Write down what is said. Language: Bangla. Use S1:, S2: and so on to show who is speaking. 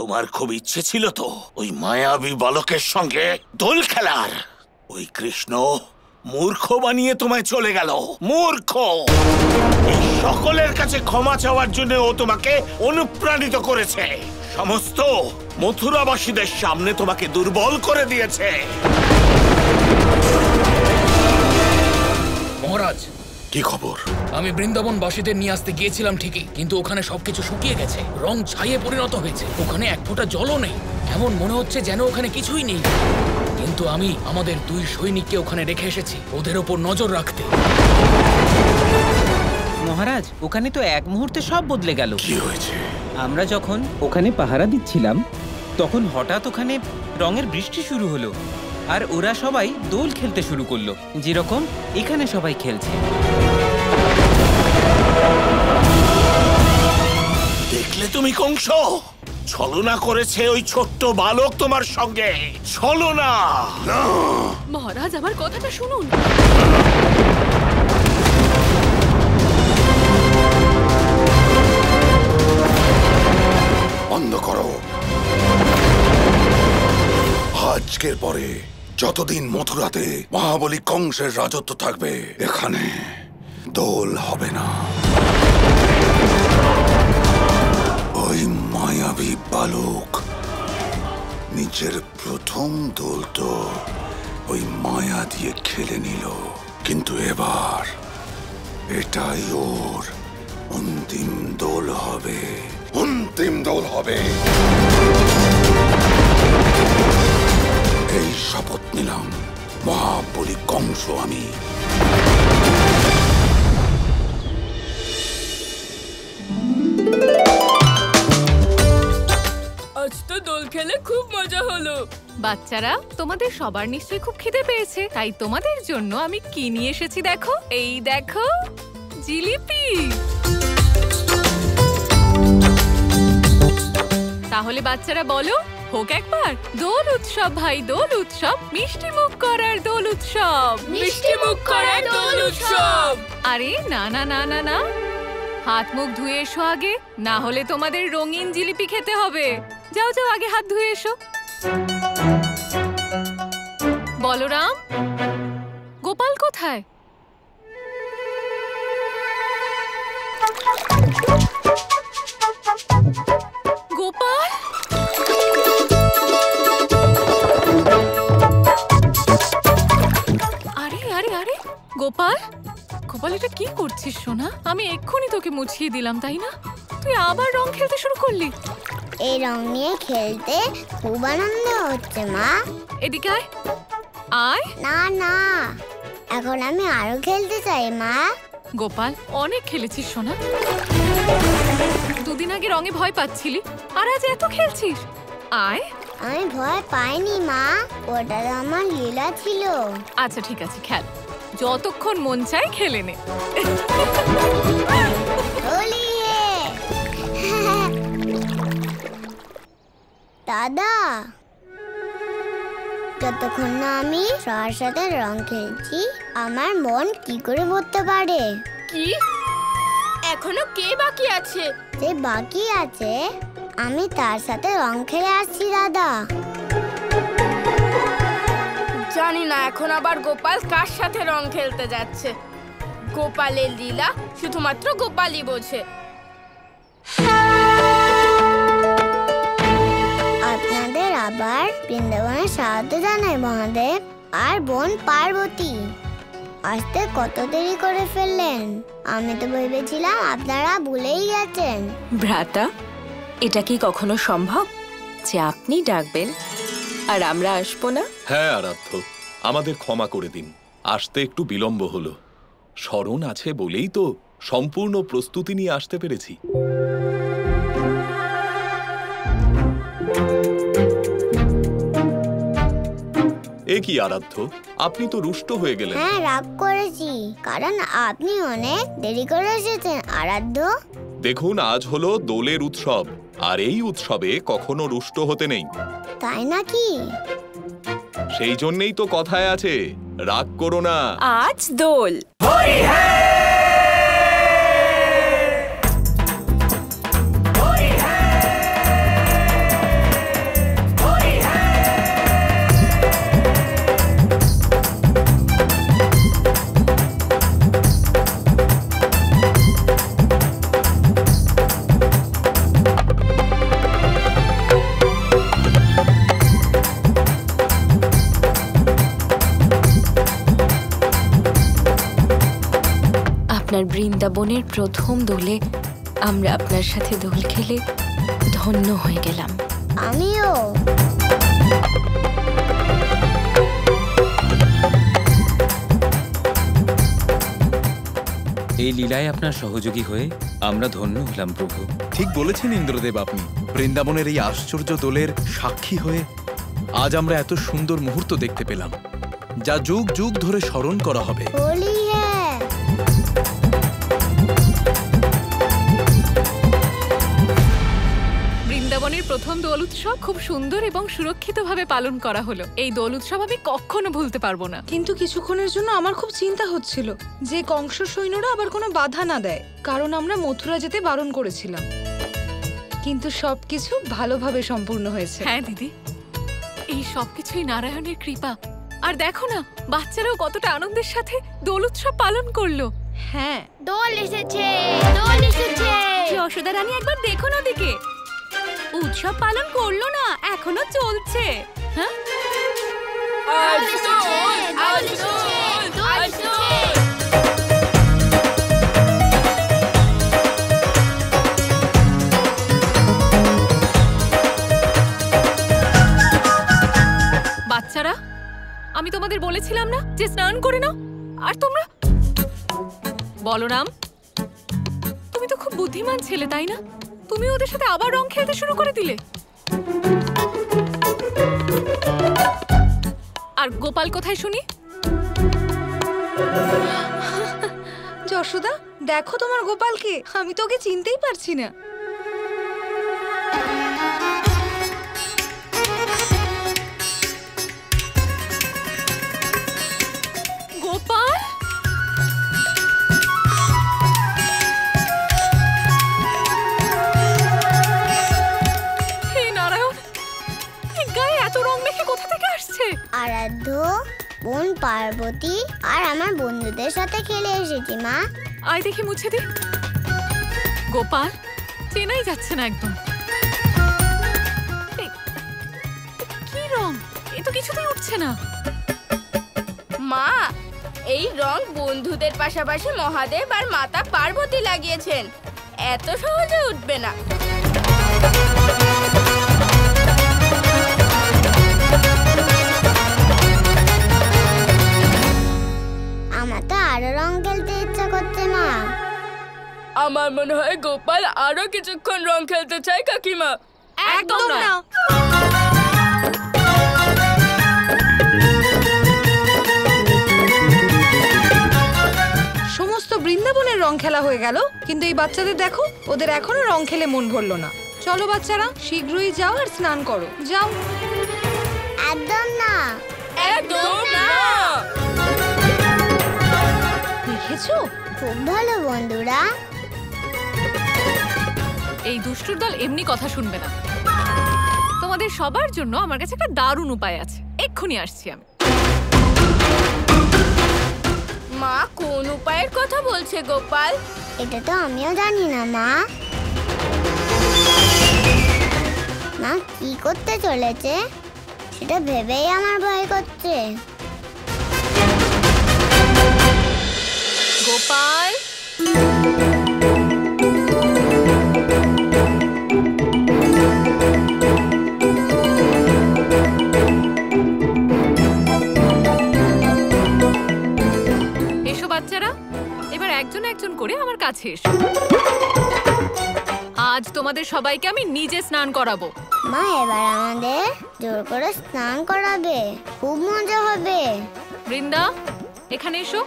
S1: তোমার খুব ইচ্ছে ছিল তো ওই মায়াবী বালকের সঙ্গে দোল খেলার। ওই কৃষ্ণ মূর্খ বানিয়ে তোমায় চলে গেল। মূর্খ! এই সকলের কাছে ক্ষমা চাওয়ার জন্য ও তোমাকে অনুপ্রাণিত করেছে। সমস্ত মথুরাবাসীদের সামনে তোমাকে দুর্বল করে দিয়েছে।
S2: মহারাজ,
S1: কি খবর?
S2: আমি বৃন্দাবনবাসীদের নিয়ে আসতে গিয়েছিলাম ঠিকই, কিন্তু ওখানে সবকিছু শুকিয়ে গেছে, রং ছাইয়ে পরিণত হয়েছে। ওখানে এক ফোঁটা জলও নেই। এমন মনে হচ্ছে যেন ওখানে কিছুই নেই। কিন্তু আমি আমাদের 2 সৈনিককে ওখানে রেখে এসেছি ওদের ওপর নজর রাখতে।
S3: মহারাজ, ওখানে তো এক মুহূর্তে সব বদলে গেল।
S1: কি হয়েছে?
S3: আমরা যখন ওখানে পাহারা দিচ্ছিলাম তখন হঠাৎ ওখানে রঙের বৃষ্টি শুরু হলো, আর ওরা সবাই দোল খেলতে শুরু করলো, যেরকম এখানে সবাই খেলছে।
S1: দেখলে তুমি কংস? ছলনা করেছে ওই ছোট্ট বালক তোমার সঙ্গে। ছলনা!
S4: মহারাজ, আমার কথাটা শুনুন।
S1: বন্ধ করো। আজকের পরে যতদিন মথুরাতে মহাবলী কংসের রাজত্ব থাকবে, এখানে দোল হবে না। ওই মায়াবী বালক নিজের প্রথম দোল তো ওই মায়া দিয়ে খেলে নিল, কিন্তু এবার এটাই ওর অন্তিম দোল হবে। অন্তিম দোল হবে। এই শপথ নিলাম, মহাবলী কংস আমি।
S4: আজ তো দোল খেলে খুব মজা হলো। বাচ্চারা, তোমাদের সবার নিশ্চয়ই খুব খিদে পেয়েছে, তাই তোমাদের জন্য আমি কি নিয়ে এসেছি দেখো। এই দেখো, জিলিপি। তাহলে বাচ্চারা বলো, হোক একবার দোল উৎসব ভাই, দোল উৎসব, মিষ্টি মুখ করার দোল উৎসব, মিষ্টি মুখ করার দোল উৎসব। আরে না না না না না, হাত মুখ ধুয়ে এসো আগে, না হলে তোমাদের রঙিন জিলিপি খেতে হবে। যাও যাও, আগে হাত ধুয়ে এসো। বলরাম, গোপাল কোথায়? গোপাল! আরে আরে আরে গোপাল, গোপাল এটা কি করছিস সোনা? আমি এক্ষুনি তোকে মুছিয়ে দিলাম, তাই না? তুই আবার রং খেলতে শুরু করলি?
S5: এই রং নিয়ে খেলতে খুব আনন্দ হচ্ছে মা।
S4: এদিকে আয়। আয়।
S5: না না, এখন আমি আরো খেলতে চাই মা।
S4: গোপাল, অনেক খেলেছিস সোনা। 2 দিন আগে রঙে ভয় পাচ্ছিলি, আর আজ এত খেলছিস। আয়।
S5: আমি ভয় পাইনি মা, ওটা তো আমার লীলা ছিল।
S4: আচ্ছা ঠিক আছে, খেল, যতক্ষণ মন চায় খেলে নে।
S5: হোলি হে! দাদা, যতক্ষণ না আমি সবার সাথে রং খেলছি, আমার মন কি করে ভরতে পারে?
S6: কি? এখনো কে বাকি আছে?
S5: যে বাকি আছে আমি তার সাথে রং খেলে আসছি দাদা।
S6: জানি না এখন আবার গোপাল কার সাথে রং খেলতে যাচ্ছে। গোপালের লীলা শুধুমাত্র গোপালই বোঝে।
S5: আপনাদের আবার বৃন্দাবনে স্বাগত জানাই মহাদেব আর বোন পার্বতী। আসতে কত দেরি করে ফেললেন? আমি তো ভেবেছিলাম আপনারা ভুলেই গেছেন।
S7: ভ্রাতা, এটা কি কখনো সম্ভব যে আপনি ডাকবেন আর আমরা আসবো না?
S8: হ্যাঁ আরাধ্য, আমাদের ক্ষমা করে দিন, আসতে একটু বিলম্ব হলো। স্মরণ আছে বলেই তো সম্পূর্ণ প্রস্তুতি নিয়ে আসতে পেরেছি। এ কি আরাধ্য, আপনি তো রুষ্ট হয়ে গেলেন।
S5: হ্যাঁ, রাগ করেছি, কারণ আপনি অনেক দেরি করে এসেছেন আরাধ্য।
S8: দেখুন, আজ হলো দোলের উৎসব, আর এই উৎসবে কখনো রুষ্ট হতে নেই।
S5: তাই নাকি?
S8: সেই জন্যই তো কথায় আছে, রাগ করো না।
S7: আজ দোল। আপনার বৃন্দাবনের প্রথম দোলে আমরা আপনার সাথে দোল খেলে ধন্য হয়ে গেলাম।
S5: আমিও।
S3: এই লীলায় আপনার সহযোগী হয়ে আমরা ধন্য হলাম প্রভু।
S9: ঠিক বলেছেন ইন্দ্রদেব আপনি। বৃন্দাবনের এই আশ্চর্য দোলের সাক্ষী হয়ে আজ আমরা এত সুন্দর মুহূর্ত দেখতে পেলাম, যা যুগ যুগ ধরে স্মরণ করা হবে।
S5: হোলি হ্যাঁ।
S4: বৃন্দাবনের প্রথম দোল উৎসব খুব সুন্দর এবং সুরক্ষিতভাবে পালন করা হলো। এই দোল উৎসব আমি কখনো ভুলতে পারবো না।
S10: কিন্তু কিছুক্ষণের জন্য আমার খুব চিন্তা হচ্ছিল যে কংস সৈন্যরা আবার কোনো বাধা না দেয়, কারণ আমরা মথুরা যেতে বারণ করেছিলাম। কিন্তু সবকিছু ভালোভাবে সম্পূর্ণ হয়েছে।
S4: হ্যাঁ দিদি, এই সবকিছুই নারায়ণের কৃপা। আর দেখো না, বাচ্চারাও কতটা আনন্দের সাথে দোল উৎসব পালন করলো।
S10: হ্যাঁ,
S5: দোল এসেছে, দোল এসেছে।
S4: যশোদা রানী একবার দেখো না দিকে, উৎসব পালন করলো না, এখনো চলছে। হ্যাঁ, বাচ্চারা, আমি তোমাদের বলেছিলাম না যে স্নান করে নাও, আর তোমরা? বলরাম, তুমি তো খুব বুদ্ধিমান ছেলে, তাই না? তুমি ওদের সাথে আবার রং খেলতে শুরু করে দিলে। আর গোপাল কোথায় শুনি?
S10: যশোদা, দেখো তোমার গোপালকে, আমি তো ওকে চিনতেই পারছি না।
S4: গোপাল, হে নারায়ণ, এই গায়ে এত রং মেখে কোথা থেকে আসছে?
S5: আরাধ্য, বোন পার্বতী আর আমার বন্ধুদের সাথে খেলে এসেছি মা।
S4: আয় দেখি মুছে দে। গোপাল, চেনাই যাচ্ছে না একদম। কি রং? এ তো কিছুতেই উঠছে না।
S6: মা, এই রং বন্ধুদের পাশাপাশি মহাদেব আর মাতা পার্বতী লাগিয়েছেন, এত সহজে উঠবে না।
S5: আমার তো আরো রং খেলতে ইচ্ছা করছে মা।
S6: আমার মনে হয় গোপাল আরো কিছুক্ষণ রং খেলতে চায় কাকিমা।
S4: একদম না।
S10: সমস্ত বৃন্দাবনের রং খেলা হয়ে গেল, কিন্তু এই বাচ্চাদের দেখো, ওদের এখনো রং খেলে মন ভরলো না। চলো বাচ্চারা, শীঘ্রই যাও আর স্নান করো, যাও।
S5: একদম না,
S6: একদম না।
S10: দেখেছো,
S5: খুব ভালো বন্ধুরা।
S4: এই দুষ্টুর দল এমনি কথা শুনবে না। তোমাদের সবার জন্য আমার কাছে একটা দারুণ উপায় আছে, এক্ষুনি আসছি আমি।
S6: মা, কোন উপায়ের কথা বলছে গোপাল?
S5: এটা তো আমিও জানি না মা। মা কি করতে চলেছে সেটা ভেবেই আমার ভয় করছে।
S4: গোপাল, এসো বাচ্চারা, এবার একজন একজন করে আমার কাছে এসো। আজ তোমাদের সবাইকে আমি নিজে স্নান করাবো।
S5: মা, এবার আমাদের জোর করে স্নান করাবে, খুব মজা হবে।
S4: বৃন্দা, এখানে এসো।